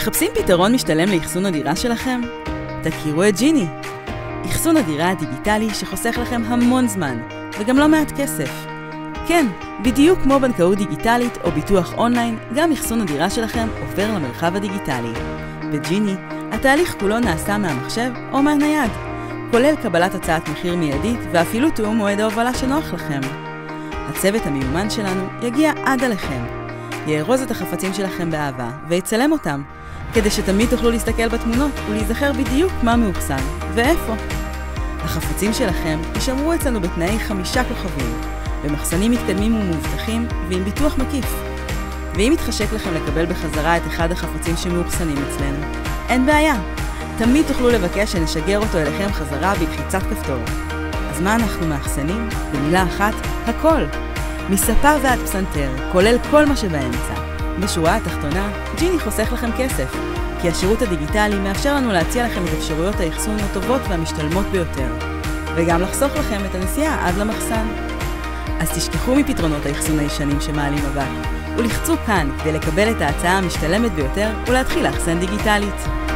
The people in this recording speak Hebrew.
מחפשים פתרון משתלם לאחסון הדירה שלכם? תכירו את ג'יני. אחסון הדירה הדיגיטלי שחוסך לכם המון זמן, וגם לא מעט כסף. כן, בדיוק כמו בנקאות דיגיטלית או ביטוח אונליין, גם אחסון הדירה שלכם עובר למרחב הדיגיטלי. בג'יני, התהליך כולו נעשה מהמחשב או מהנייד, כולל קבלת הצעת מחיר מיידית ואפילו תיאום מועד ההובלה שנוח לכם. הצוות המיומן שלנו יגיע עד עליכם, יארוז את החפצים שלכם באהבה ויצלם אותם, כדי שתמיד תוכלו להסתכל בתמונות ולהיזכר בדיוק מה מאוחסן ואיפה. החפצים שלכם יישמרו אצלנו בתנאי 5 כוכבים, במחסנים מתקדמים ומובטחים ועם ביטוח מקיף. ואם יתחשק לכם לקבל בחזרה את אחד החפצים שמאוחסנים אצלנו, אין בעיה. תמיד תוכלו לבקש שנשגר אותו אליכם חזרה בלחיצת כפתור. אז מה אנחנו מאחסנים? במילה אחת, הכל. מספה ועד פסנתר, כולל כל מה שבאמצע. בשורה התחתונה, ג'יני חוסך לכם כסף, כי השירות הדיגיטלי מאפשר לנו להציע לכם את אפשרויות האחסון הטובות והמשתלמות ביותר, וגם לחסוך לכם את הנסיעה עד למחסן. אז תשכחו מפתרונות האחסון הישנים שמעלים מבט, ולחצו כאן כדי לקבל את ההצעה המשתלמת ביותר ולהתחיל לאחסן דיגיטלית.